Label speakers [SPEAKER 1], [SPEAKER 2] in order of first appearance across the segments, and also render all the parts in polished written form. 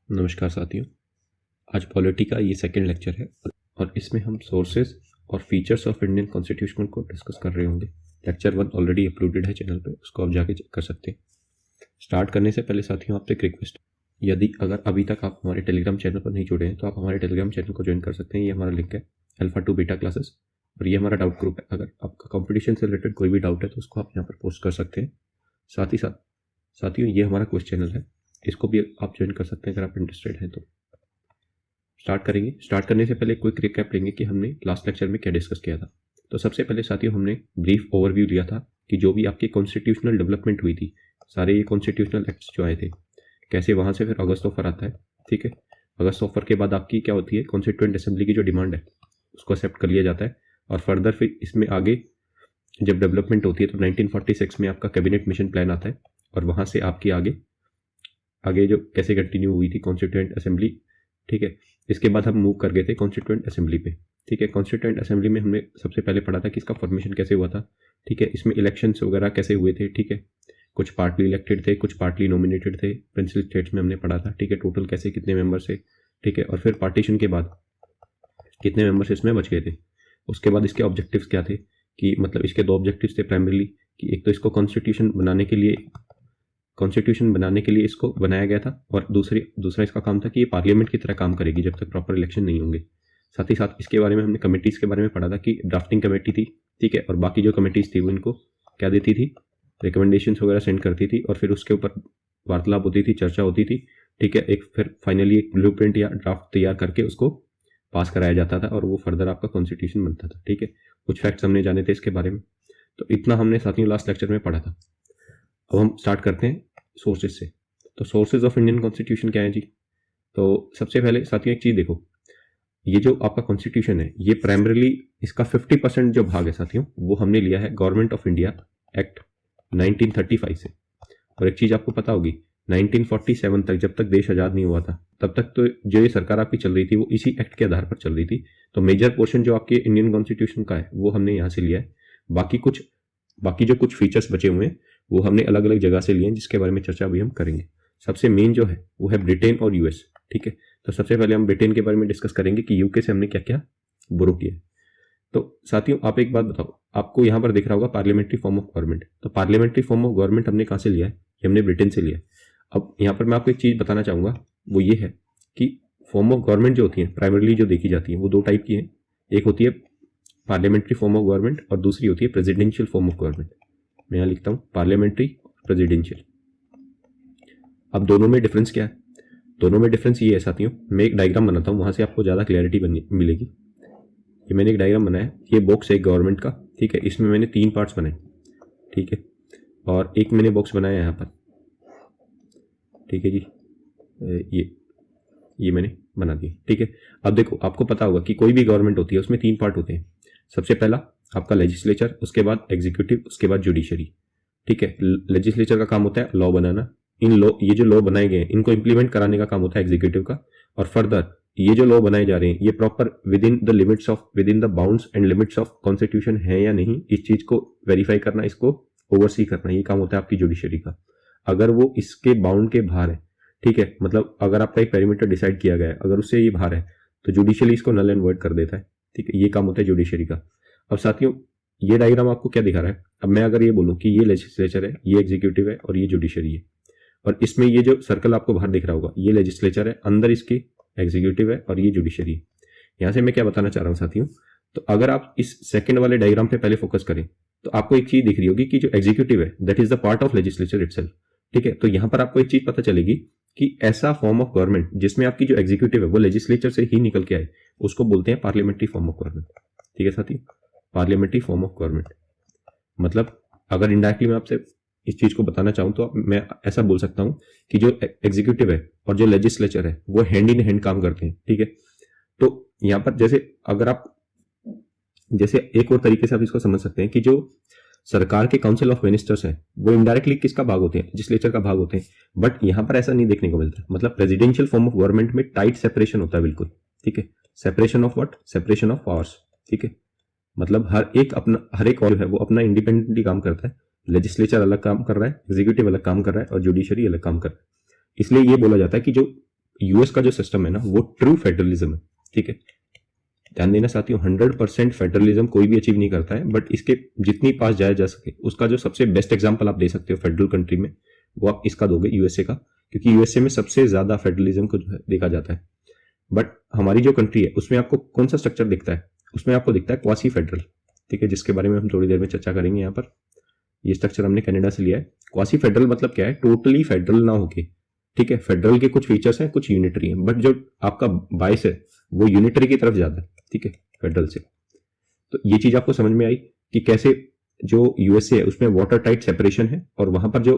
[SPEAKER 1] नमस्कार साथियों, आज पॉलिटी का ये सेकंड लेक्चर है और इसमें हम सोर्सेज और फीचर्स ऑफ इंडियन कॉन्स्टिट्यूशन को डिस्कस कर रहे होंगे। लेक्चर 1 ऑलरेडी अपलोडेड है चैनल पे, उसको आप जाके चेक कर सकते हैं। स्टार्ट करने से पहले साथियों आपसे एक रिक्वेस्ट, यदि अगर अभी तक आप हमारे टेलीग्राम चैनल पर नहीं जुड़े हैं तो आप हमारे टेलीग्राम चैनल को ज्वाइन कर सकते हैं। ये हमारा लिंक है अल्फा टू बीटा क्लासेस और ये हमारा डाउट ग्रुप है। अगर आपका कॉम्पिटिशन से रिलेटेड कोई भी डाउट है तो उसको आप यहाँ पर पोस्ट कर सकते हैं। साथ ही साथ साथियों ये हमारा क्विज चैनल है, इसको भी आप ज्वाइन कर सकते हैं अगर आप इंटरेस्टेड हैं तो। स्टार्ट करेंगे। स्टार्ट करने से पहले क्विक रिकैप लेंगे कि हमने लास्ट लेक्चर में क्या डिस्कस किया था। तो सबसे पहले साथियों हमने ब्रीफ ओवरव्यू लिया था कि जो भी आपकी कॉन्स्टिट्यूशनल डेवलपमेंट हुई थी, सारे ये कॉन्स्टिट्यूशनल एक्ट्स जो आए थे, कैसे वहाँ से फिर अगस्त ऑफर आता है। ठीक है, अगस्त ऑफर के बाद आपकी क्या होती है, कॉन्स्टिट्यूएंट असेंबली की जो डिमांड है उसको एक्सेप्ट कर लिया जाता है और फर्दर फिर इसमें आगे जब डेवलपमेंट होती है तो 1946 में आपका कैबिनेट मिशन प्लान आता है और वहाँ से आपकी आगे जो कैसे कंटिन्यू हुई थी कॉन्स्टिट्यूएंट असेंबली। ठीक है, इसके बाद हम मूव कर गए थे कॉन्स्टिट्यूएंट असेंबली पे। ठीक है, कॉन्स्टिट्यूएंट असेंबली में हमने सबसे पहले पढ़ा था कि इसका फॉर्मेशन कैसे हुआ था। ठीक है, इसमें इलेक्शंस वगैरह कैसे हुए थे। ठीक है, कुछ पार्टली इलेक्टेड थे, कुछ पार्टली नॉमिनेटेड थे। प्रिंसिपल स्टेट्स में हमने पढ़ा था। ठीक है, टोटल कैसे कितने मेंबर्स थे। ठीक है, और फिर पार्टीशन के बाद कितने मेंबर्स इसमें बच गए थे। उसके बाद इसके ऑब्जेक्टिव्स क्या थे, कि मतलब इसके दो ऑब्जेक्टिव्स थे प्राइमरीली, कि एक तो इसको कॉन्स्टिट्यूशन बनाने के लिए इसको बनाया गया था और दूसरा इसका काम था कि ये पार्लियामेंट की तरह काम करेगी जब तक प्रॉपर इलेक्शन नहीं होंगे। साथ ही साथ इसके बारे में हमने कमेटीज़ के बारे में पढ़ा था कि ड्राफ्टिंग कमेटी थी। ठीक है, और बाकी जो कमेटीज़ थी वो इनको क्या देती थी, रिकमेंडेशंस वगैरह सेंड करती थी और फिर उसके ऊपर वार्तालाप होती थी, चर्चा होती थी। ठीक है, एक फिर फाइनली एक ब्लूप्रिंट या ड्राफ्ट तैयार करके उसको पास कराया जाता था और वो फर्दर आपका कॉन्स्टिट्यूशन बनता था। ठीक है, कुछ फैक्ट्स हमने जाने थे इसके बारे में, तो इतना हमने साथियों लास्ट लेक्चर में पढ़ा था। अब हम स्टार्ट करते हैं सोर्सेज से। तो सोर्सेज ऑफ इंडियन कॉन्स्टिट्यूशन क्या है जी। तो सबसे पहले साथियों एक चीज़ देखो, ये जो आपका कॉन्स्टिट्यूशन है ये प्राइमरीली इसका 50% जो भाग है साथियों वो हमने लिया है गवर्नमेंट ऑफ इंडिया एक्ट 1935 से। और एक चीज़ आपको पता होगी, 1947 तक जब तक देश आज़ाद नहीं हुआ था तब तक तो जो ये सरकार आपकी चल रही थी वो इसी एक्ट के आधार पर चल रही थी। तो मेजर पोर्शन जो आपके इंडियन कॉन्स्टिट्यूशन का है वो हमने यहाँ से लिया है। बाकी जो कुछ फीचर्स बचे हुए हैं वो हमने अलग अलग जगह से लिए हैं, जिसके बारे में चर्चा अभी हम करेंगे। सबसे मेन जो है वो है ब्रिटेन और यूएस। ठीक है, तो सबसे पहले हम ब्रिटेन के बारे में डिस्कस करेंगे कि यूके से हमने क्या क्या बोरो किया। तो साथियों आप एक बात बताओ, आपको यहाँ पर दिख रहा होगा पार्लियामेंट्री फॉर्म ऑफ गवर्नमेंट। तो पार्लियामेंट्री फॉर्म ऑफ गवर्नमेंट हमने कहाँ से लिया है, ये हमने ब्रिटेन से लिया है। अब यहाँ पर मैं आपको एक चीज़ बताना चाहूँगा, वो ये है कि फॉर्म ऑफ गवर्नमेंट जो होती है प्राइमरीली जो देखी जाती है वो दो टाइप की है। एक होती है पार्लियामेंट्री फॉर्म ऑफ गवर्नमेंट और दूसरी होती है प्रेसिडेंशियल फॉर्म ऑफ गवर्नमेंट। मैं यहाँ लिखता हूँ पार्लियामेंट्री, प्रेसिडेंशियल। अब दोनों में डिफरेंस क्या है, दोनों में डिफरेंस ये है साथियों, मैं एक डायग्राम बनाता हूँ, वहाँ से आपको ज़्यादा क्लैरिटी मिलेगी। ये मैंने एक डायग्राम बनाया, ये बॉक्स है गवर्नमेंट का। ठीक है, इसमें मैंने 3 पार्ट्स बनाए। ठीक है, और एक मैंने बॉक्स बनाया यहाँ पर। ठीक है जी, ये मैंने बना दिया। ठीक है, अब देखो आपको पता होगा कि कोई भी गवर्नमेंट होती है उसमें 3 पार्ट होते हैं। सबसे पहला आपका लेजिस्लेचर, उसके बाद एग्जीक्यूटिव, उसके बाद जुडिशरी। ठीक है, लेजिस्लेचर का काम होता है लॉ बनाना, ये जो लॉ बनाए गए हैं इनको इंप्लीमेंट कराने का काम होता है एग्जीक्यूटिव का। और फर्दर ये जो लॉ बनाए जा रहे हैं ये proper with in the bounds and limits of constitution है या नहीं, इस चीज को वेरीफाई करना, इसको ओवरसी करना, ये काम होता है आपकी जुडिशरी का। अगर वो इसके बाउंड के बाहर है, ठीक है, मतलब अगर आपका एक पेरीमीटर डिसाइड किया गया है, अगर उससे ये बाहर है तो जुडिशियली इसको नल एंड वॉइड कर देता है। ठीक है, ये काम होता है जुडिशरी का। अब साथियों ये डायग्राम आपको क्या दिखा रहा है, अब मैं अगर ये बोलूँ कि ये लेजिस्लेचर है, ये एग्जीक्यूटिव है और ये जुडिशरी है, और इसमें ये जो सर्कल आपको बाहर दिख रहा होगा ये लेजिस्लेचर है, अंदर इसकी एग्जीक्यूटिव है और ये जुडिशरी है। यहाँ से मैं क्या बताना चाह रहा हूँ साथियों, तो अगर आप इस सेकंड वाले डायग्राम पे पहले फोकस करें तो आपको एक चीज दिख रही होगी कि जो एग्जीक्यूटिव है that is the part of legislature itself. ठीक है, तो यहाँ पर आपको एक चीज पता चलेगी कि ऐसा फॉर्म ऑफ गवर्नमेंट जिसमें आपकी जो एग्जीक्यूटिव है वो लेजिस्लेचर से ही निकल के आए उसको बोलते हैं पार्लियामेंट्री फॉर्म ऑफ गवर्नमेंट। ठीक है साथी, पार्लियामेंट्री फॉर्म ऑफ गवर्नमेंट मतलब अगर इनडायरेक्टली मैं आपसे इस चीज को बताना चाहूँ तो मैं ऐसा बोल सकता हूँ कि जो एग्जीक्यूटिव है और जो लेजिस्लेचर है वो हैंड इन हैंड काम करते हैं। ठीक है, तो यहाँ पर जैसे एक और तरीके से आप इसको समझ सकते हैं कि जो सरकार के काउंसिल ऑफ मिनिस्टर्स हैं वो इनडायरेक्टली किसका भाग होते हैं, लेजिस्लेचर का भाग होते हैं। बट यहाँ पर ऐसा नहीं देखने को मिलता, मतलब प्रेसिडेंशियल फॉर्म ऑफ गवर्नमेंट में टाइट सेपरेशन होता है बिल्कुल। ठीक है, separation of what, separation of powers. ठीक है, मतलब हर एक जो है वो अपना इंडिपेंडेंटली काम करता है। लेजिस्लेचर अलग काम कर रहा है, एग्जीक्यूटिव अलग काम कर रहा है और जुडिशरी अलग काम कर रहा है। इसलिए ये बोला जाता है कि जो यूएस का जो सिस्टम है ना वो ट्रू फेडरलिज्म है, ठीक है। ध्यान देना साथियों, 100% फेडरलिज्म कोई भी अचीव नहीं करता है, बट इसके जितनी पास जाया जा सके उसका जो सबसे बेस्ट एग्जांपल आप दे सकते हो फेडरल कंट्री में, वो आप इसका दोगे, यूएसए का, क्योंकि यूएसए में सबसे ज्यादा फेडरलिज्म को जो है देखा जाता है। बट हमारी जो कंट्री है उसमें आपको कौन सा स्ट्रक्चर दिखता है? उसमें आपको दिखता है क्वासी फेडरल, ठीक है, जिसके बारे में हम थोड़ी देर में चर्चा करेंगे। यहाँ पर ये स्ट्रक्चर हमने कनाडा से लिया है। क्वासी फेडरल मतलब क्या है? टोटली फेडरल ना होके, ठीक है, फेडरल के कुछ फीचर्स हैं, कुछ यूनिटरी हैं, बट जो आपका बायस है वो यूनिटरी की तरफ ज्यादा है, ठीक है, फेडरल से। तो ये चीज आपको समझ में आई कि कैसे जो यूएसए है उसमें वाटर टाइट सेपरेशन है, और वहां पर जो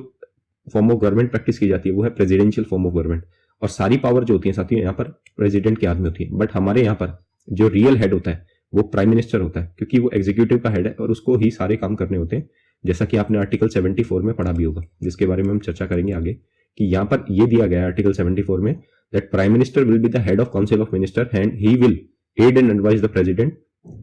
[SPEAKER 1] फॉर्म ऑफ गवर्नमेंट प्रैक्टिस की जाती है वो है प्रेसिडेंशियल फॉर्म ऑफ गवर्नमेंट, और सारी पावर जो होती है साथियों यहाँ पर प्रेसिडेंट के हाथ में होती है। बट हमारे यहाँ पर जो रियल हेड होता है वो प्राइम मिनिस्टर होता है, क्योंकि वो एग्जीक्यूटिव का हेड है और उसको ही सारे काम करने होते हैं, जैसा कि आपने आर्टिकल 74 में पढ़ा भी होगा, जिसके बारे में हम चर्चा करेंगे आगे, कि यहाँ पर ये दिया गया है आर्टिकल 74 में, that prime minister will be the head of council of minister and he will aid and advise the president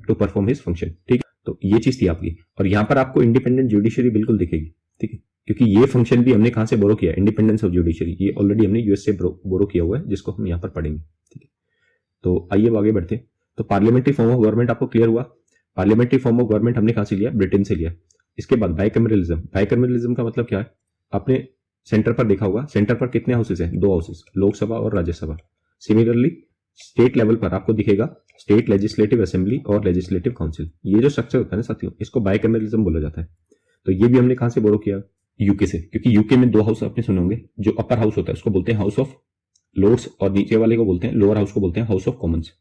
[SPEAKER 1] to perform his function, ठीक है। तो ये चीज थी आपकी, और यहाँ पर आपको इंडिपेंडेंट जुडिशरी बिल्कुल दिखेगी, ठीक है, क्योंकि ये फंक्शन भी हमने कहां से बोरो किया है? इंडिपेंडेंस ऑफ जुडिशरी, ये ऑलरेडी हमने यूएस से बोरो किया हुआ है, जिसको हम यहाँ पर पढ़ेंगे, ठीक है। तो आइए आगे बढ़ते हैं। तो पार्लियामेंट्री फॉर्म ऑफ गवर्नमेंट आपको क्लियर हुआ। पार्लियामेंट्री फॉर्म ऑफ गवर्नमेंट हमने कहां से लिया? ब्रिटेन से लिया। इसके बाद बाइकैमरलिज्म। बाइकैमरलिज्म का मतलब क्या है? आपने सेंटर पर देखा होगा, सेंटर पर कितने हाउसेस हैं? 2 हाउसेस, लोकसभा और राज्यसभा। सिमिलरली स्टेट लेवल पर आपको दिखेगा स्टेट लेजिस्लेटिव असेंबली और लेजिस्लेटिव काउंसिल। ये जो स्ट्रक्चर होता है ना साथियों, इसको बाइकैमरलिज्म बोला जाता है। तो ये भी हमने कहां से बोरो किया? यूके से, क्योंकि यूके में 2 हाउस आपने सुने होंगे। जो अपर हाउस होता है उसको बोलते हैं हाउस ऑफ लॉर्ड्स, और नीचे वाले को बोलते हैं, लोअर हाउस को बोलते हैं हाउस ऑफ कॉमन्स।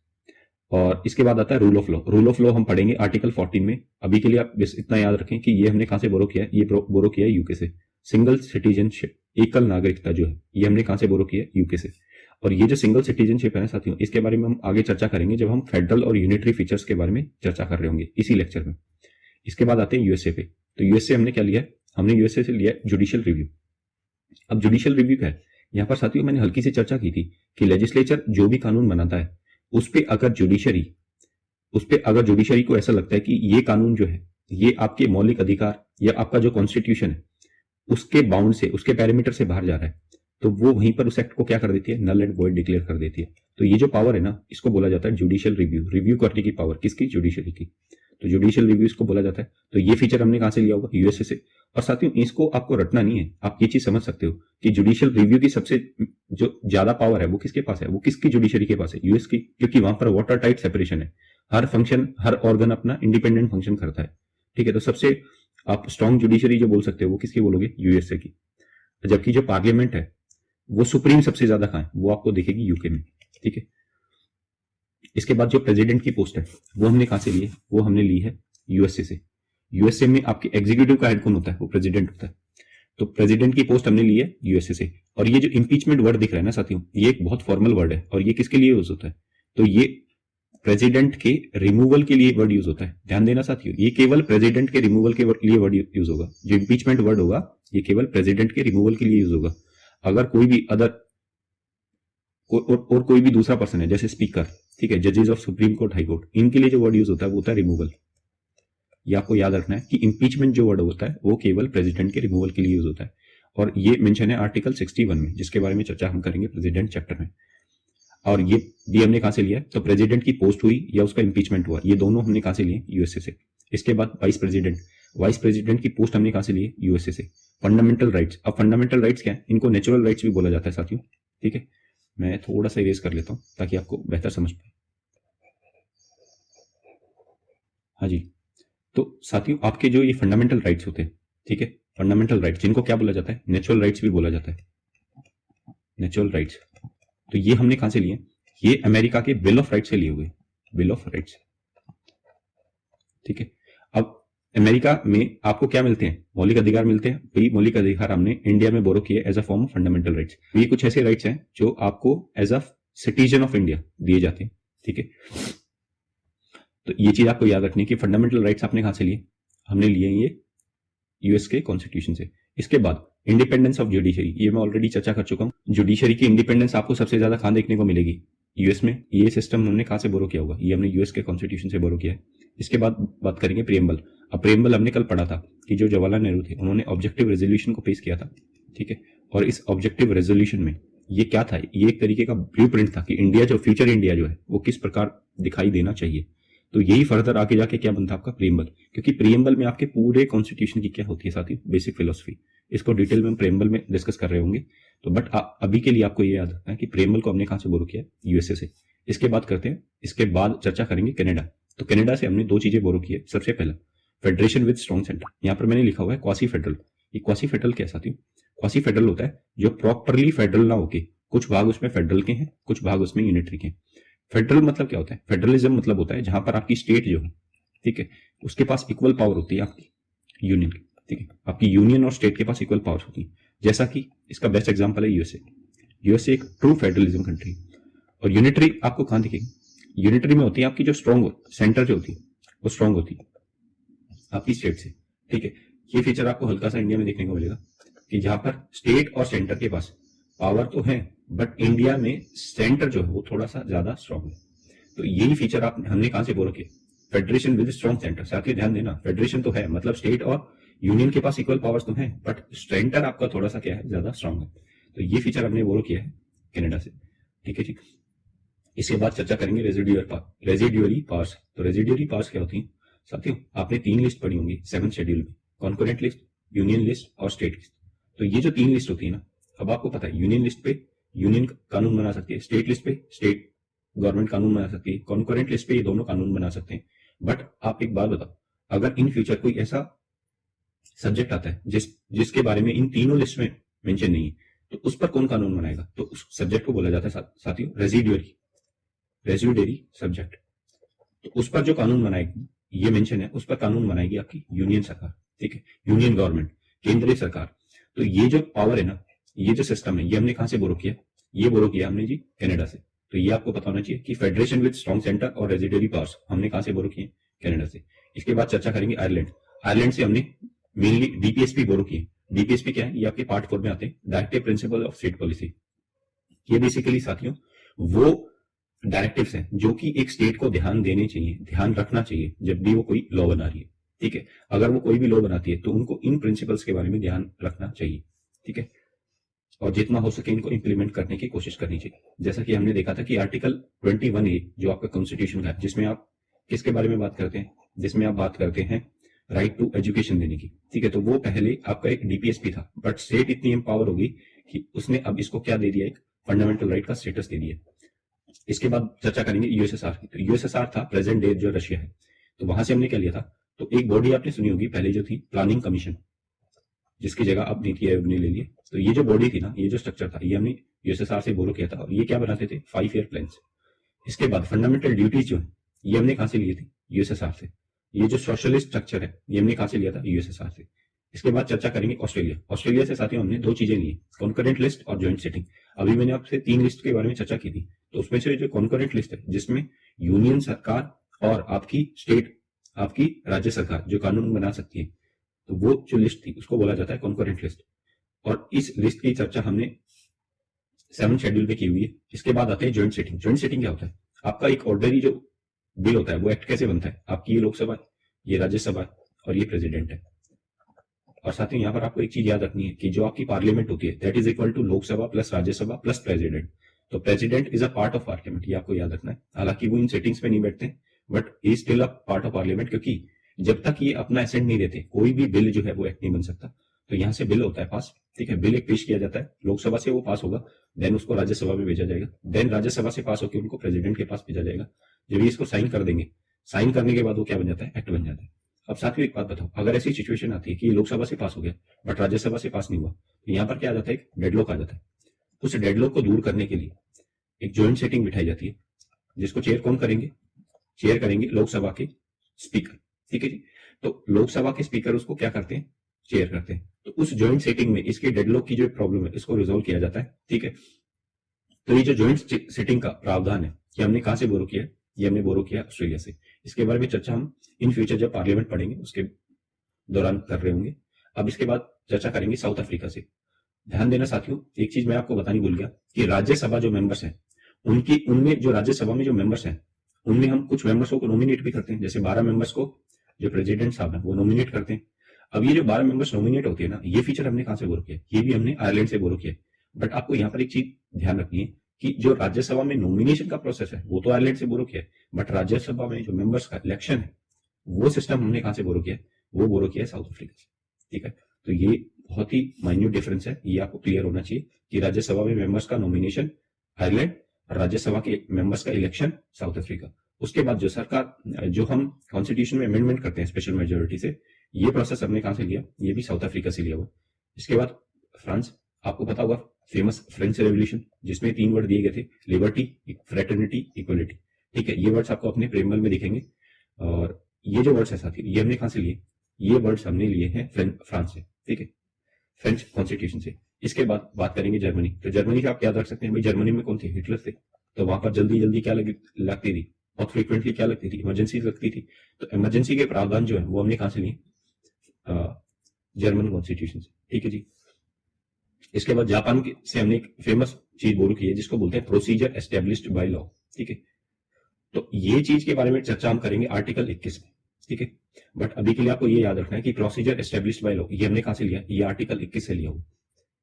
[SPEAKER 1] और इसके बाद आता है rule of law. Rule of law हम पढ़ेंगे आर्टिकल 14 में। अभी के लिए आप बस इतना याद रखें कि ये हमने कहां से बोरो किया है? ये बोरो किया है यूके से। सिंगल सिटीजनशिप, एकल नागरिकता जो है, ये हमने कहां से बोरो किया है? यूके से। और ये जो सिंगल सिटीजनशिप है ना साथियों, इसके बारे में हम आगे चर्चा करेंगे जब हम फेडरल और यूनिटरी फीचर्स के बारे में चर्चा कर रहे होंगे इसी लेक्चर में। इसके बाद आते हैं यूएसए पे। तो यूएसए हमने क्या लिया? हमने यूएसए से लिया जुडिशियल रिव्यू। अब जुडिशियल रिव्यू क्या है? यहाँ पर साथियों मैंने हल्की सी चर्चा की थी कि लेजिस्लेचर जो भी कानून बनाता है उस पे अगर जुडिशरी को ऐसा लगता है कि ये कानून जो है ये आपके मौलिक अधिकार या आपका जो कॉन्स्टिट्यूशन है उसके बाउंड से, उसके पैरामीटर से बाहर जा रहा है, तो वो वहीं पर उस एक्ट को क्या कर देती है? नल एंड वॉइड डिक्लेयर कर देती है। तो ये जो पावर है ना, इसको बोला जाता है जुडिशियल रिव्यू। रिव्यू करने की पावर किसकी? जुडिशरी की। तो जुडिशियल रिव्यू इसको बोला जाता है। तो ये फीचर हमने कहां से लिया होगा? यूएसए से। और साथियों इसको आपको रटना नहीं है, आप ये चीज समझ सकते हो कि जुडिशियल रिव्यू की सबसे जो ज्यादा पावर है वो किसके पास है? वो किसकी जुडिशरी के पास है? यूएस की, क्योंकि वहां पर वाटर टाइट सेपरेशन है। हर फंक्शन, हर ऑर्गन अपना इंडिपेंडेंट फंक्शन करता है, ठीक है। तो सबसे आप स्ट्रॉन्ग जुडिशरी जो बोल सकते हो वो किसकी बोलोगे? यूएसए की। जबकि जो पार्लियामेंट है वो सुप्रीम सबसे ज्यादा कहां है? वो आपको दिखेगी यूके में, ठीक है। इसके बाद जो प्रेसिडेंट की पोस्ट है वो हमने कहां से ली है? वो हमने ली है यूएसए से। यूएसए में आपके एग्जीक्यूटिव का हेड कौन होता है? वो प्रेसिडेंट होता है। तो प्रेसिडेंट की पोस्ट हमने ली है यूएसए से। और ये जो इंपीचमेंट वर्ड दिख रहा है ना साथियों, ये एक बहुत फॉर्मल वर्ड है, और ये किसके लिए यूज होता है? तो ये प्रेसिडेंट के रिमूवल के लिए वर्ड यूज होता है। ध्यान देना साथियों, ये केवल प्रेसिडेंट के रिमूवल के लिए वर्ड यूज होगा। जो इंपीचमेंट वर्ड होगा ये केवल प्रेसिडेंट के रिमूवल के लिए यूज होगा। अगर कोई भी अदर और कोई भी दूसरा पर्सन है, जैसे स्पीकर, ठीक है, जजेस of supreme court, high court, इनके लिए जो वर्ड यूज होता है वो होता है रिमूवल। ये आपको याद रखना है कि इंपीचमेंट जो वर्ड होता है वो केवल प्रेसिडेंट के रिमूवल के लिए यूज होता है। और ये मेंशन है आर्टिकल 61 में, जिसके बारे में चर्चा हम करेंगे प्रेसिडेंट चैप्टर में। और ये भी हमने कहां से लिया? तो प्रेसिडेंट की पोस्ट हुई या उसका इंपीचमेंट हुआ, ये दोनों हमने कहां से लिए? यूएसए से। इसके बाद वाइस प्रेसिडेंट की पोस्ट हमने कहां से लिए? यूएसए से। Fundamental rights. अब फंडामेंटल राइट्स क्या है? इनको नेचुरल राइट्स भी बोला जाता है साथियों, ठीक है। मैं थोड़ा सा इरेज कर लेता हूं ताकि आपको बेहतर समझ पाए। हाँ जी, तो साथियों आपके जो ये फंडामेंटल राइट्स होते हैं, ठीक है, फंडामेंटल राइट्स, जिनको क्या बोला जाता है? नेचुरल राइट्स भी बोला जाता है, नेचुरल राइट्स। तो ये हमने कहां से लिए? ये अमेरिका के बिल ऑफ राइट्स से लिए हुए, बिल ऑफ राइट्स, ठीक है। अब अमेरिका में आपको क्या मिलते हैं? मौलिक अधिकार मिलते हैं। वही मौलिक अधिकार हमने इंडिया में बोरो किए as a form of fundamental rights. ये कुछ ऐसे राइट्स हैं जो आपको as a citizen of India दिए जाते हैं, ठीक है। तो ये चीज आपको याद रखनी है कि फंडामेंटल राइट्स आपने कहां से लिए? हमने लिए ये यूएस के कॉन्स्टिट्यूशन से। इसके बाद इंडिपेंडेंस ऑफ जुडिशरी, ये मैं ऑलरेडी चर्चा कर चुका हूं। जुडिशरी की इंडिपेंडेंस आपको सबसे ज्यादा कहां देखने को मिलेगी? यूएस में। ये सिस्टम हमने कहां से बोरो किया होगा? ये हमने यूएस के कॉन्स्टिट्यूशन से बोरो किया है। इसके बाद बात करेंगे प्रियम्बल। अब प्रियम्बल हमने कल पढ़ा था कि जो जवाहरलाल नेहरू थे उन्होंने ऑब्जेक्टिव रेजोल्यूशन को पेश किया था, ठीक है। और इस ऑब्जेक्टिव रेजोल्यूशन में ये क्या था, ये एक तरीके का ब्लूप्रिंट था कि इंडिया जो फ्यूचर इंडिया जो है वो किस प्रकार दिखाई देना चाहिए। तो यही फर्दर आके जाके क्या बनता है आपका प्रीएम्बल, क्योंकि प्रीएम्बल में आपके पूरे कॉन्स्टिट्यूशन की क्या होती है साथी, बेसिक फिलोसफी। इसको डिटेल में हम प्रीएम्बल में डिस्कस कर रहे होंगे। तो बट अभी के लिए आपको ये याद रखना है कि प्रीएम्बल को हमने कहां से बोरो किया, यूएसए से। इसके बाद करते हैं, इसके बाद चर्चा करेंगे कनाडा। तो कनाडा से हमने दो चीजें बोरो की है। सबसे पहला फेडरेशन विद स्ट्रॉन्ग सेंटर, यहाँ पर मैंने लिखा हुआ है क्वासी फेडरल। ये क्वासी फेडरल क्या साथी, क्वासी फेडरल होता है जो प्रॉपरली फेडरल ना होके, कुछ भाग उसमें फेडरल के हैं, कुछ भाग उसमें यूनिटरी के हैं। फेडरल मतलब क्या होता है, फेडरलिज्म मतलब होता है जहां पर आपकी स्टेट जो है, ठीक है, उसके पास इक्वल पावर होती है आपकी यूनियन की, ठीक है, आपकी यूनियन और स्टेट के पास इक्वल पावर होती है। जैसा कि इसका बेस्ट एग्जांपल है यूएसए। यूएसए एक ट्रू फेडरलिज्म कंट्री। और यूनिटरी आपको कहां दिखेगी, यूनिटरी में होती है आपकी जो स्ट्रॉन्ग सेंटर जो होती है वो स्ट्रॉन्ग होती है आपकी स्टेट से, ठीक है। ये फीचर आपको हल्का सा इंडिया में देखने को मिलेगा कि जहां पर स्टेट और सेंटर के पास पावर तो है, बट इंडिया में सेंटर जो है वो थोड़ा सा ज्यादा स्ट्रॉन्ग है। तो यही फीचर आप हमने कहां से बोलो किया, फेडरेशन विद स्ट्रॉन्ग सेंटर। साथ ही ध्यान देना, फेडरेशन तो है मतलब स्टेट और यूनियन के पास इक्वल पावर्स तो है, बट सेंटर आपका थोड़ा सा क्या है, ज्यादा स्ट्रॉन्ग है। तो ये फीचर हमने बोलो किया है कनाडा से, ठीक है जी। इसके बाद चर्चा करेंगे रेजिड्यूअरी पावर्स। तो रेजिड्यूअरी पावर्स क्या होती है साथियों, आपने 3 लिस्ट पढ़ी होंगी 7th शेड्यूल में, कॉन्करेंट लिस्ट, यूनियन लिस्ट और स्टेट लिस्ट। तो ये जो 3 लिस्ट होती है ना, अब आपको पता है यूनियन लिस्ट पे यूनियन कानून बना सकती है, स्टेट लिस्ट पे स्टेट गवर्नमेंट कानून बना सकती है, कॉन्करेंट लिस्ट पे ये दोनों कानून बना सकते हैं। बट आप एक बात बताओ, अगर इन फ्यूचर कोई ऐसा सब्जेक्ट आता है जिसके बारे में इन तीनों लिस्ट में मेंशन नहीं है, तो उस पर कौन कानून बनाएगा, तो उस सब्जेक्ट को बोला जाता है साथियों रेजिड्यूअरी सब्जेक्ट। तो उस पर जो कानून बनाएगी, ये मेंशन है, उस पर कानून बनाएगी आपकी यूनियन सरकार, ठीक है, यूनियन गवर्नमेंट, केंद्रीय सरकार। तो ये जो पावर है ना, ये जो सिस्टम है, ये हमने कहां से बोरो किया, ये बोरो किया हमने जी कनाडा से। तो ये आपको पता होना चाहिए कि फेडरेशन विद स्ट्रॉन्ग सेंटर और रेजिड्यूअरी पावर्स हमने कहां से बोरो किए, कनाडा से। इसके बाद चर्चा करेंगे आयरलैंड। आयरलैंड से हमने मेनली डीपीएसपी बोरो किए। डीपीएसपी क्या है, ये आपके पार्ट 4 में आते हैं, directive principle of state policy. ये बेसिकली साथियों वो डायरेक्टिव्स हैं जो कि एक स्टेट को ध्यान देने चाहिए, ध्यान रखना चाहिए जब भी वो कोई लॉ बना रही है, ठीक है। अगर वो कोई भी लॉ बनाती है तो उनको इन प्रिंसिपल्स के बारे में ध्यान रखना चाहिए, ठीक है, और जितना हो सके इनको इंप्लीमेंट करने की कोशिश करनी चाहिए। जैसा कि हमने देखा था कि आर्टिकल 21A जो आपका कॉन्स्टिट्यूशन का है, जिसमें आप किसके बारे में बात करते हैं, जिसमें आप बात करते हैं राइट टू एजुकेशन देने की, ठीक है। तो वो पहले आपका एक डीपीएसपी था, बट स्टेट इतनी एम्पावर होगी कि उसने अब इसको क्या दे दिया, एक फंडामेंटल राइट का स्टेटस दे दिया। इसके बाद चर्चा करेंगे यूएसएसआर की। तो यूएसएसआर था प्रेजेंट डे जो रशिया है। तो वहां से हमने क्या लिया था, तो एक बॉडी आपने सुनी होगी पहले जो थी, प्लानिंग कमीशन, जिसकी जगह अब नीति आयोग ने ले ली। तो ये जो बॉडी थी ना, ये जो स्ट्रक्चर था, ये हमने यूएसएसआर से बोलो किया था, और ये क्या बनाते थे, 5 ईयर प्लान। इसके बाद फंडामेंटल ड्यूटीज जो है, ये हमने कहां से लिए थी, यूएसएसआर से। ये जो सोशलिस्ट स्ट्रक्चर है, ये हमने कहां से लिया था, यूएसएसआर से। इसके बाद चर्चा करेंगे ऑस्ट्रेलिया। ऑस्ट्रेलिया से साथियों हमने 2 चीजें ली, कॉन्करेंट लिस्ट और ज्वाइंट सेटिंग। अभी मैंने आपसे 3 लिस्ट के बारे में चर्चा की थी, तो उसमें से जो कॉन्करेंट लिस्ट है, जिसमें यूनियन सरकार और आपकी स्टेट, आपकी राज्य सरकार जो कानून बना सकती है, तो वो जो लिस्ट थी उसको बोला जाता है कॉन्करेंट लिस्ट। और इस लिस्ट की चर्चा हमने 7th शेड्यूल पे की हुई है। इसके बाद आते हैं ज्वाइंट सेटिंग। ज्वाइंट सेटिंग क्या होता है, आपका एक ऑर्डनरी जो बिल होता है वो एक्ट कैसे बनता है, आपकी ये लोकसभा, ये राज्यसभा और ये प्रेसिडेंट है। और साथ ही यहाँ पर आपको एक चीज याद रखनी है कि जो आपकी पार्लियामेंट होती है, that is equal to Lok Sabha plus Rajya Sabha plus president. तो president is a part of parliament, ये आपको याद रखना है। हालांकि वो इन सेटिंग्स पे नहीं बैठते, but is still a part of parliament, क्योंकि जब तक ये अपना एसेंट नहीं देते, कोई भी बिल जो है वो एक्ट नहीं बन सकता। तो यहाँ से बिल होता है पास, ठीक है, बिल एक पेश किया जाता है, लोकसभा से वो पास होगा, देन उसको राज्यसभा में भेजा जाएगा, देन राज्यसभा से पास होकर उनको प्रेसिडेंट के पास भेजा जाएगा। जब ये इसको साइन कर देंगे, साइन करने के बाद वो क्या बन जाता है, एक्ट बन जाता है। अब साथियों एक बात बताओ, अगर ऐसी सिचुएशन आती है कि ये लोकसभा से पास हो गया बट राज्यसभा से पास नहीं हुआ, तो यहाँ पर क्या आ जाता है, एक डेडलॉक आ जाता है। उस डेडलॉक को दूर करने के लिए एक ज्वाइंट सेटिंग बिठाई जाती है, जिसको चेयर कौन करेंगे, चेयर करेंगे लोकसभा के स्पीकर, ठीक है जी। तो लोकसभा के स्पीकर उसको क्या करते हैं, चेयर करते हैं। तो उस ज्वाइंट सेटिंग में इसके डेडलॉक की जो प्रॉब्लम है, इसको रिजोल्व किया जाता है, ठीक है। तो ये जो ज्वाइंट सेटिंग का प्रावधान है, ये हमने कहां से बोरो किया, ये हमने बोरो किया ऑस्ट्रेलिया से। इसके बारे में चर्चा हम इन फ्यूचर जब पार्लियामेंट पढ़ेंगे उसके दौरान कर रहे होंगे। अब इसके बाद चर्चा करेंगे साउथ अफ्रीका से। ध्यान देना साथियों, एक चीज मैं आपको बतानी भूल गया कि राज्यसभा जो मेंबर्स हैं, उनमें जो राज्यसभा में जो मेंबर्स हैं, उनमें हम कुछ मेंबर्स को नॉमिनेट भी करते हैं। जैसे 12 मेंबर्स को जो प्रेसिडेंट साहब है वो नॉमिनेट करते हैं। अब ये जो 12 मेंबर्स नॉमिनेट होते हैं ना, ये फीचर हमने कहां से बोरो किया, ये भी हमने आयरलैंड से बोरो किया। बट आपको यहाँ पर एक चीज ध्यान रखनी है कि जो राज्यसभा में नॉमिनेशन का प्रोसेस है वो तो आयरलैंड से बोरो किया है, बट राज्यसभा में जो मेंबर्स का इलेक्शन है वो सिस्टम हमने कहां से बोरो किया है, वो बोरो किया है साउथ अफ्रीका से। ठीक है, तो ये बहुत ही माइन्यूट डिफरेंस है, ये आपको क्लियर होना चाहिए कि राज्यसभा में मेंबर्स का नॉमिनेशन आयरलैंड, राज्यसभा के मेंबर्स का इलेक्शन साउथ अफ्रीका। उसके बाद जो सरकार, जो हम कॉन्स्टिट्यूशन में अमेंडमेंट करते हैं स्पेशल मेजोरिटी से, ये प्रोसेस हमने कहां से लिया, ये भी साउथ अफ्रीका से लिया हुआ। इसके बाद फ्रांस, आपको पता होगा फेमस फ्रेंच रेवोल्यूशन, जिसमें 3 वर्ड दिए गए थे, लिबर्टी, फ्रेटर्निटी, इक्वलिटी। ठीक है, ये वर्ड्स आपको अपने प्रेमबल में दिखेंगे, और ये जो वर्ड्स है साथी, ये हमने कहां से लिए, ये वर्ड्स हमने लिए हैं फ्रांस से। ठीक है, फ्रेंच कॉन्स्टिट्यूशन से। इसके बाद बात करेंगे जर्मनी, तो जर्मनी से आप याद रख सकते हैं भाई, जर्मनी में कौन थे, हिटलर थे, तो वहां पर जल्दी जल्दी क्या लगती थी, बहुत फ्रीक्वेंटली क्या लगती थी, इमरजेंसी लगती थी। तो इमरजेंसी के प्रावधान जो है वो हमने कहां से लिए, जर्मन कॉन्स्टिट्यूशन से। ठीक है जी। इसके बाद जापान से हमने एक फेमस चीज बोल की है जिसको बोलते हैं प्रोसीजर एस्टेब्लिश्ड बाय लॉ। ठीक है, तो ये चीज के बारे में चर्चा हम करेंगे आर्टिकल 21 में। ठीक है, बट अभी के लिए आपको ये याद रखना है कि प्रोसीजर एस्टेब्लिश्ड बाय लॉ ये हमने कहां से लिया, ये आर्टिकल 21 से लिया हुआ।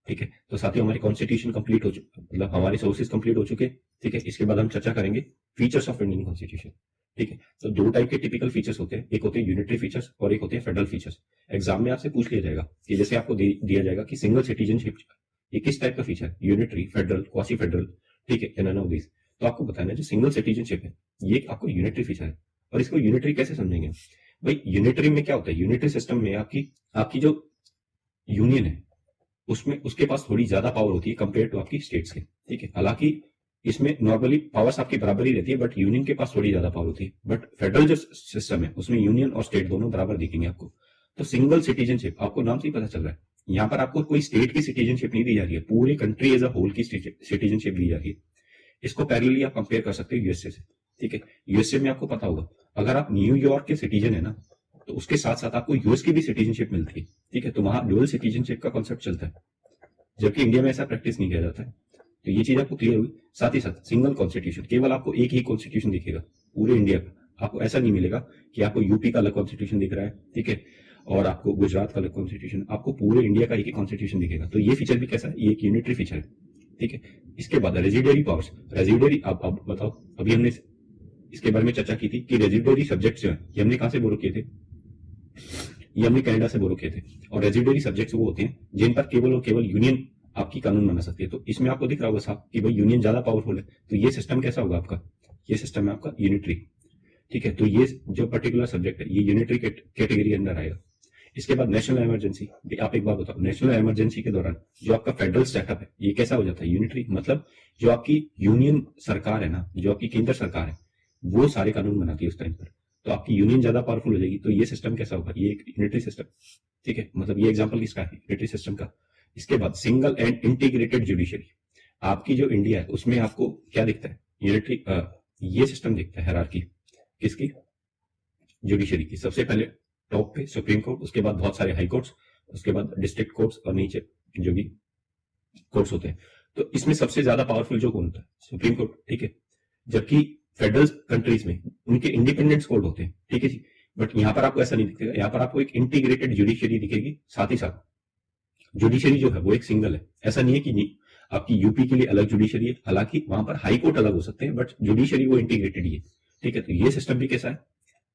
[SPEAKER 1] ठीक है, तो साथियों हमारी कॉन्स्टिट्यूशन कंप्लीट हो चुकी, मतलब हमारे सोर्सेज कंप्लीट हो चुके। ठीक है, इसके बाद हम चर्चा करेंगे फीचर्स ऑफ इंडियन कॉन्स्टिट्यूशन। ठीक है, तो 2 टाइप के टिपिकल फीचर्स होते हैं, एक होते हैं यूनिटरी फीचर्स और एक होते हैं फेडरल फीचर्स। एग्जाम में आपसे पूछ लिया जाएगा कि जैसे आपको दिया जाएगा कि सिंगल सिटीजनशिप ये किस टाइप का फीचर है, यूनिटरी, फेडरल, क्वासी फेडरल। ठीक है, नन ऑफ दिस। तो आपको बताना है जो सिंगल सिटीजनशिप है ये आपको यूनिटरी फीचर है। और इसको यूनिटरी कैसे समझेंगे भाई, यूनिटरी में क्या होता है, यूनिटरी सिस्टम में आपकी जो यूनियन है उसमें उसके पास थोड़ी ज्यादा पावर होती है कंपेयर टू आपकी स्टेट्स के। ठीक है, हालांकि इसमें नॉर्मली पावर्स आपकी बराबर ही रहती है, बट यूनियन के पास थोड़ी ज्यादा पावर होती है। बट फेडरल जो सिस्टम है उसमें यूनियन और स्टेट दोनों बराबर दिखेंगे आपको। तो सिंगल सिटीजनशिप आपको नाम से ही पता चल रहा है, यहाँ पर आपको कोई स्टेट की सिटीजनशिप नहीं दी जा रही है, पूरी कंट्री एज अ होल की सिटीजनशिप दी जा रही है। इसको पैरेलली आप कंपेयर कर सकते हो यूएसए से। ठीक है, यूएसए में आपको पता होगा अगर आप न्यूयॉर्क के सिटीजन है ना, तो उसके साथ साथ आपको यूएस की भी सिटीजनशिप मिलती है। ठीक है, तो वहां ड्यूअल सिटीजनशिप का कॉन्सेप्ट चलता है, जबकि इंडिया में ऐसा प्रैक्टिस नहीं किया जाता है। तो ये चीज आपको क्लियर हुई। साथ ही साथ सिंगल कॉन्स्टिट्यूशन, केवल आपको एक ही कॉन्स्टिट्यूशन दिखेगा पूरे इंडिया का, आपको ऐसा नहीं मिलेगा कि आपको यूपी का अलग कॉन्स्टिट्यूशन दिख रहा है, ठीक है, और आपको गुजरात का अलग कॉन्स्टिट्यूशन, आपको पूरे इंडिया का एक ही कॉन्स्टिट्यूशन दिखेगा। तो ये फीचर भी कैसा है, ये एक यूनिटरी फीचर है। ठीक है, इसके बाद रेजिडरी पावर्स, रेजिडरी अब बताओ, अभी हमने इसके बारे में चर्चा की थी कि रेजिडरी सब्जेक्ट्स जो है ये हमने कहां से बोरो किए थे, ये हमने कनाडा से बोरो किए थे। और रेजिडरी सब्जेक्ट्स वो होते हैं जिन पर केवल और केवल यूनियन आपकी कानून बना सकती है। तो इसमें आपको दिख रहा होगा साहब कि भाई यूनियन ज्यादा पावरफुल है, तो ये सिस्टम कैसा होगा आपका, ये सिस्टम है आपका यूनिटरी। ठीक है, तो ये जो पर्टिकुलर सब्जेक्ट है ये यूनिटरी कैटेगरी अंदर आएगा। इसके बाद नेशनल इमरजेंसी, आप एक बात बताओ, नेशनल इमरजेंसी के दौरान जो आपका फेडरल सेटअप है ये कैसा हो जाता है, यूनिटरी। मतलब जो आपकी यूनियन सरकार है ना, जो आपकी केंद्र सरकार है वो सारे कानून बनाती है उस टाइम पर, तो आपकी यूनियन ज्यादा पावरफुल हो जाएगी। तो ये सिस्टम कैसा होगा, ये एक यूनिटरी सिस्टम। ठीक है, मतलब ये एग्जांपल किसका है, यूनिटरी सिस्टम का। इसके बाद सिंगल एंड इंटीग्रेटेड जुडिशरी, आपकी जो इंडिया है उसमें आपको क्या दिखता है, यूनिटरी ये सिस्टम दिखता है हायरार्की किसकी, जुडिशरी की। सबसे पहले टॉप पे सुप्रीम कोर्ट, उसके बाद बहुत सारे हाई कोर्ट्स, उसके बाद डिस्ट्रिक्ट कोर्ट्स और नीचे जो भी कोर्ट्स होते हैं। तो इसमें सबसे ज्यादा पावरफुल जो कौन होता है, सुप्रीम कोर्ट। ठीक है, जबकि फेडरल कंट्रीज में उनके इंडिपेंडेंट कोर्ट होते हैं। ठीक है जी, बट यहाँ पर आपको ऐसा नहीं दिखेगा, यहाँ पर आपको एक इंटीग्रेटेड जुडिशरी दिखेगी। साथ ही साथ जुडिशरी जो है वो एक सिंगल है, ऐसा नहीं है कि नहीं आपकी यूपी के लिए अलग जुडिशरी है, हालांकि वहां पर हाई कोर्ट अलग हो सकते हैं बट जुडिशरी वो इंटीग्रेटेड ही है। ठीक है, तो ये सिस्टम भी कैसा है,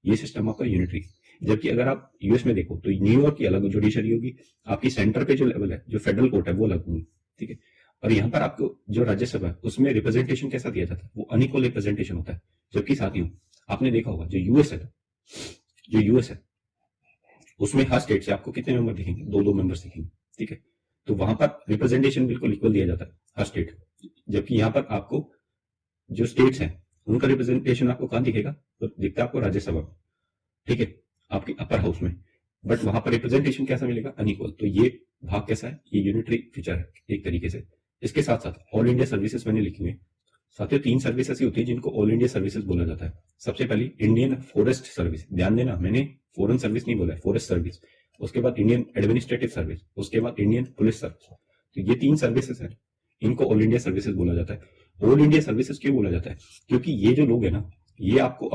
[SPEAKER 1] ये सिस्टम आपका यूनिटरी। जबकि अगर आप यूएस में देखो तो न्यूयॉर्क की अलग जुडिशरी होगी, आपकी सेंटर पे जो लेवल है जो फेडरल कोर्ट है वो अलग होंगी। ठीक है, और यहाँ पर आपको जो राज्यसभा है उसमें रिप्रेजेंटेशन कैसा दिया जाता है, वो अनइक्वल रिप्रेजेंटेशन होता है। जबकि साथियों आपने देखा होगा जो यूएस है उसमें हर स्टेट से आपको कितने मेंबर दिखेंगे, 2-2 मेंबर्स दिखेंगे। ठीक है, तो वहां पर रिप्रेजेंटेशन बिल्कुल इक्वल दिया जाता है हर स्टेट। जबकि यहाँ पर आपको जो स्टेट्स हैं उनका रिप्रेजेंटेशन आपको कहां दिखेगा, तो दिखता है आपको राज्यसभा में। ठीक है, आपके अपर हाउस में, बट वहां पर रिप्रेजेंटेशन कैसा मिलेगा, अनइक्वल। तो ये भाग कैसा है, ये यूनिटरी फीचर है एक तरीके से। इसके साथ साथ ऑल इंडिया सर्विसेज मैंने लिखी हुई। साथियों 3 सर्विस ऐसी होती है जिनको ऑल इंडिया सर्विसेज बोला जाता है। सबसे पहली इंडियन फॉरेस्ट सर्विस, ध्यान देना मैंने फॉरेन सर्विस नहीं बोला है, फॉरेस्ट सर्विस। उसके बाद इंडियन एडमिनिस्ट्रेटिव सर्विस, उसके बाद इंडियन पुलिस सर्विस। तो ये 3 सर्विसेज है, इनको ऑल इंडिया सर्विसेज बोला जाता है। ऑल इंडिया सर्विसेज क्यों बोला जाता है, क्योंकि ये जो लोग है ना ये आपको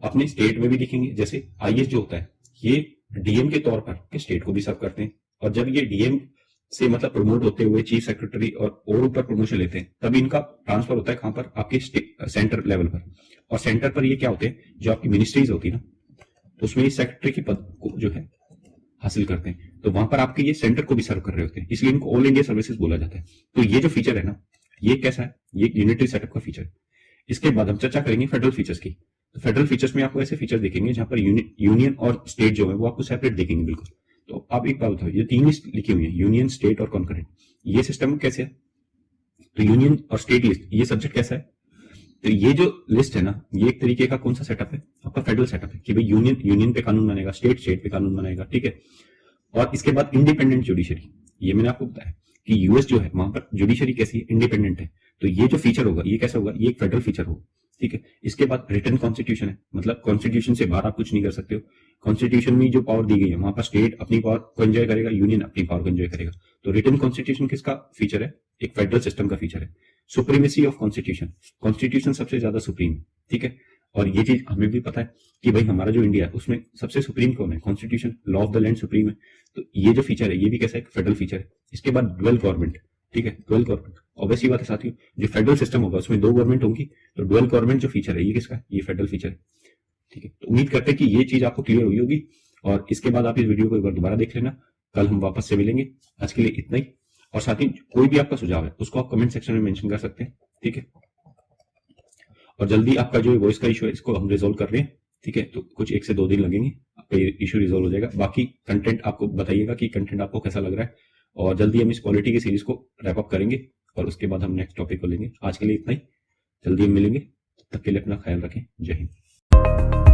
[SPEAKER 1] अपने स्टेट में भी दिखेंगे। जैसे आईएएस जो होता है ये डीएम के तौर पर स्टेट को भी सर्व करते हैं, और जब ये डीएम से मतलब प्रमोट होते हुए चीफ सेक्रेटरी और ऊपर प्रमोशन लेते हैं, तभी इनका ट्रांसफर होता है कहां पर, आपके सेंटर लेवल पर। और सेंटर पर ये क्या होते हैं, जो आपकी मिनिस्ट्रीज होती है ना, तो उसमें ये सेक्रेटरी की पद को जो है हासिल करते हैं, तो वहां पर आपके ये सेंटर को भी सर्व कर रहे होते हैं, इसलिए इनको ऑल इंडिया सर्विसेज बोला जाता है। तो ये जो फीचर है ना, ये कैसा है, ये यूनिटरी सेटअप का फीचर है। इसके बाद हम चर्चा करेंगे फेडरल फीचर्स की। तो फेडरल फीचर्स में आपको ऐसे फीचर देखेंगे जहां पर यूनियन और स्टेट जो है वो आपको सेपरेट देखेंगे बिल्कुल। तो आप एक बात बताओ, ये तीन लिस्ट लिखी हुई है, यूनियन, स्टेट और कॉन्करेंट, ये सिस्टम कैसे है? तो यूनियन और स्टेट लिस्ट, ये सब्जेक्ट कैसा है? तो ये जो लिस्ट है ना, ये एक तरीके का कौन सा सेटअप है, आपका फेडरल सेटअप है, कि भाई यूनियन पे कानून बनेगा, स्टेट पे कानून बनेगा, ठीक है। और इसके बाद इंडिपेंडेंट जुडिशरी, ये मैंने आपको बताया कि यूएस जो है वहां पर जुडिशरी कैसी है, इंडिपेंडेंट है। तो ये जो फीचर होगा ये कैसा होगा, ये एक फेडरल फीचर होगा, ठीक है। इसके बाद रिटन कॉन्स्टिट्यूशन है, मतलब कॉन्स्टिट्यूशन से बाहर आप कुछ नहीं कर सकते हो। कॉन्स्टिट्यूशन में जो पावर दी गई है वहां पर स्टेट अपनी पावर को एंजॉय करेगा, यूनियन अपनी पावर को एंजॉय करेगा। तो रिटन कॉन्स्टिट्यूशन किसका फीचर है, एक फेडरल सिस्टम का फीचर है। सुप्रीमेसी ऑफ कॉन्स्टिट्यूशन, कॉन्स्टिट्यूशन सबसे ज्यादा सुप्रीम है, ठीक है। और ये चीज हमें भी पता है कि भाई हमारा जो इंडिया है उसमें सबसे सुप्रीम कौन है, constitution, law of the land supreme है। तो ये जो फीचर है ये भी कैसा है, फेडरल फीचर है। इसके बाद डुअल गवर्नमेंट, ठीक है, डुअल गवर्नमेंट ऑब्वियसली बात है साथियों, जो फेडरल सिस्टम होगा उसमें दो गवर्नमेंट होंगी, तो डुअल गवर्नमेंट जो फीचर है ये किसका है, ये फेडरल फीचर है, ठीक है। तो उम्मीद करते हैं कि ये चीज आपको क्लियर हुई होगी, और इसके बाद आप इस वीडियो को एक बार दोबारा देख लेना। कल हम वापस से मिलेंगे, आज के लिए इतना ही। और साथ ही कोई भी आपका सुझाव है उसको आप कमेंट सेक्शन में मेंशन कर सकते हैं, ठीक है। और जल्दी आपका जो वॉइस का इशू है इसको हम रिजोल्व कर रहे हैं, ठीक है। तो कुछ 1 से 2 दिन लगेंगे, आपका ये इशू रिजोल्व हो जाएगा। बाकी कंटेंट आपको बताइएगा कि कंटेंट आपको कैसा लग रहा है, और जल्दी हम इस क्वालिटी की सीरीज को रैप अप करेंगे, और उसके बाद हम नेक्स्ट टॉपिक को लेंगे। आज के लिए इतना ही, जल्दी हम मिलेंगे, तब तक के लिए अपना ख्याल रखें। जय हिंद।